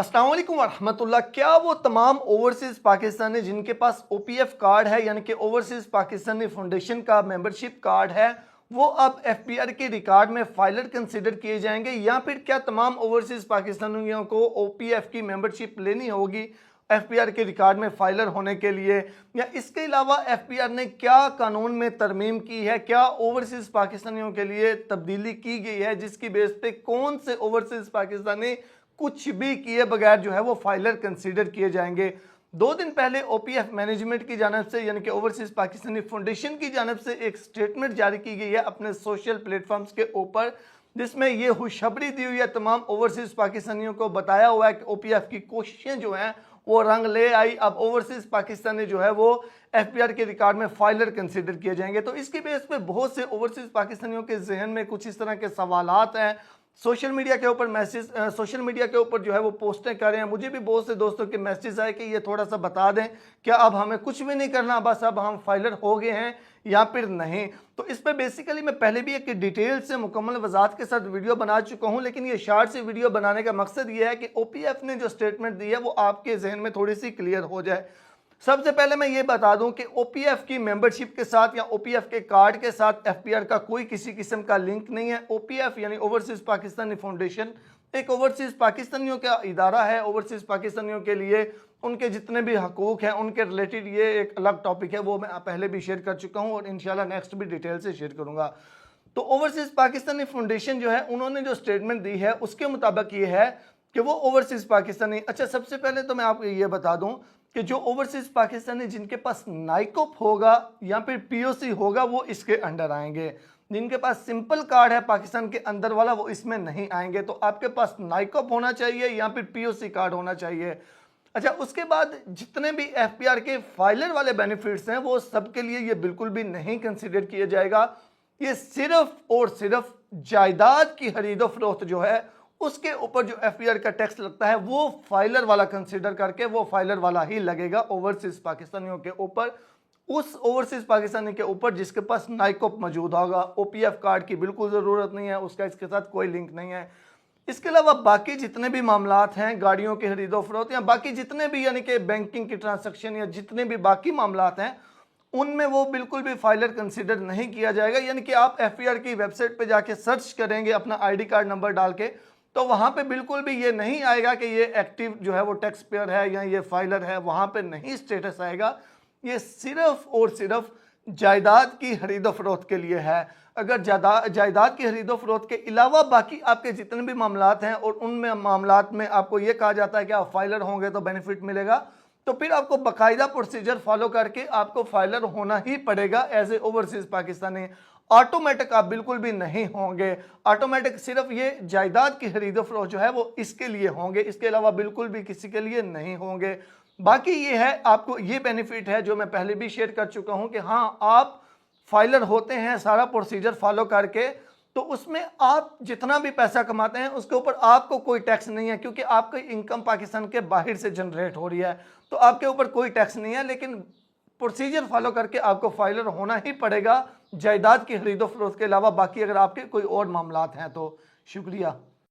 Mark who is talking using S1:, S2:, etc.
S1: अस्सलाम वालेकुम वरहमतुल्लाह। क्या वो तमाम ओवरसीज़ पाकिस्तानी जिनके पास ओपीएफ कार्ड है यानी कि ओवरसीज़ पाकिस्तानी फाउंडेशन का मेंबरशिप कार्ड है वो अब एफपीआर के रिकॉर्ड में फाइलर कंसिडर किए जाएंगे, या फिर क्या तमाम ओवरसीज़ पाकिस्तानियों को ओपीएफ की मेंबरशिप लेनी होगी एफपीआर के रिकॉर्ड में फाइलर होने के लिए? या इसके अलावा एफपीआर ने क्या कानून में तरमीम की है, क्या ओवरसीज़ पाकिस्तानियों के लिए तब्दीली की गई है जिसकी बेस पे कौन से ओवरसीज़ पाकिस्तानी कुछ भी किए बगैर जो है वो फाइलर कंसीडर किए जाएंगे? 2 दिन पहले ओपीएफ मैनेजमेंट की जानब से यानी कि ओवरसीज पाकिस्तानी फाउंडेशन की जानब से एक स्टेटमेंट जारी की गई है अपने सोशल प्लेटफॉर्म्स के ऊपर, जिसमें ये खुशखबरी दी हुई है तमाम ओवरसीज पाकिस्तानियों को। बताया हुआ है कि ओपीएफ की कोशिशें जो हैं वो रंग ले आई, अब ओवरसीज पाकिस्तानी जो है वो एफपीआर के रिकॉर्ड में फाइलर कंसीडर किए जाएंगे। तो इसकी बेस पे बहुत से ओवरसीज पाकिस्तानियों के जहन में कुछ इस तरह के सवालात हैं। सोशल मीडिया के ऊपर जो है वो पोस्टें कर रहे हैं। मुझे भी बहुत से दोस्तों के मैसेज आए कि ये थोड़ा सा बता दें, क्या अब हमें कुछ भी नहीं करना, बस अब हम फाइलर हो गए हैं या फिर नहीं? तो इस पर बेसिकली मैं पहले भी एक डिटेल से मुकम्मल वजाहत के साथ वीडियो बना चुका हूं, लेकिन ये शार्ट से वीडियो बनाने का मकसद ये है कि ओपीएफ ने जो स्टेटमेंट दी है वो आपके जहन में थोड़ी सी क्लियर हो जाए। सबसे पहले मैं ये बता दूं कि ओपीएफ की मेंबरशिप के साथ या ओपीएफ के कार्ड के साथ एफपीआर का कोई किसी किस्म का लिंक नहीं है। ओपीएफ यानी ओवरसीज पाकिस्तानी फाउंडेशन एक ओवरसीज पाकिस्तानियों का इदारा है। ओवरसीज पाकिस्तानियों के लिए उनके जितने भी हकूक हैं उनके रिलेटेड ये एक अलग टॉपिक है, वो मैं पहले भी शेयर कर चुका हूँ और इंशाल्लाह नेक्स्ट भी डिटेल से शेयर करूँगा। तो ओवरसीज पाकिस्तानी फाउंडेशन जो है उन्होंने जो स्टेटमेंट दी है उसके मुताबिक ये है कि वो ओवरसीज पाकिस्तानी, अच्छा सबसे पहले तो मैं आपको ये बता दूं कि जो ओवरसीज पाकिस्तानी जिनके पास नाइकोप होगा या फिर पीओसी होगा वो इसके अंडर आएंगे। जिनके पास सिंपल कार्ड है पाकिस्तान के अंदर वाला वो इसमें नहीं आएंगे। तो आपके पास नाइकोप होना चाहिए या फिर पीओसी कार्ड होना चाहिए। अच्छा, उसके बाद जितने भी एफपीआर के फाइलर वाले बेनिफिट्स हैं वो सबके लिए ये बिल्कुल भी नहीं कंसिडर किया जाएगा। ये सिर्फ और सिर्फ जायदाद की खरीदो फरोख्त जो है उसके ऊपर जो एफपीआर का टैक्स लगता है वो फाइलर वाला कंसीडर करके वो फाइलर वाला ही लगेगा ओवरसीज पाकिस्तानियों के ऊपर, उस ओवरसीज पाकिस्तानी के ऊपर जिसके पास नाइकोप मौजूद होगा। ओपीएफ कार्ड की बिल्कुल ज़रूरत नहीं है, उसका इसके साथ कोई लिंक नहीं है। इसके अलावा बाकी जितने भी मामलात हैं, गाड़ियों की खरीदो फरोख्त या बाकी जितने भी यानी कि बैंकिंग की ट्रांसैक्शन या जितने भी बाकी मामलात हैं उनमें वो बिल्कुल भी फाइलर कंसीडर नहीं किया जाएगा। यानी कि आप एफपीआर की वेबसाइट पे जाके सर्च करेंगे अपना आईडी कार्ड नंबर डाल के, तो वहां पे बिल्कुल भी ये नहीं आएगा कि ये एक्टिव जो है वो टैक्स पेयर है या ये फाइलर है, वहां पे नहीं स्टेटस आएगा। ये सिर्फ और सिर्फ जायदाद की खरीदो फरोख्त के लिए है। अगर जायदाद की खरीदो फरोख्त के अलावा बाकी आपके जितने भी मामलात हैं और उनमें मामलात में आपको ये कहा जाता है कि आप फाइलर होंगे तो बेनिफिट मिलेगा, तो फिर आपको बाकायदा प्रोसीजर फॉलो करके आपको फाइलर होना ही पड़ेगा as a overseas Pakistani. Automatic आप बिल्कुल भी नहीं होंगे। ऑटोमेटिक सिर्फ ये जायदाद की खरीदो फरोख्त जो है वो इसके लिए होंगे, इसके अलावा बिल्कुल भी किसी के लिए नहीं होंगे। बाकी ये है, आपको ये बेनिफिट है जो मैं पहले भी शेयर कर चुका हूं कि हाँ आप फाइलर होते हैं सारा प्रोसीजर फॉलो करके, तो उसमें आप जितना भी पैसा कमाते हैं उसके ऊपर आपको कोई टैक्स नहीं है, क्योंकि आपकी इनकम पाकिस्तान के बाहर से जनरेट हो रही है तो आपके ऊपर कोई टैक्स नहीं है। लेकिन प्रोसीजर फॉलो करके आपको फाइलर होना ही पड़ेगा जायदाद की खरीदो फरोख्त के अलावा, बाकी अगर आपके कोई और मामलात हैं तो। शुक्रिया।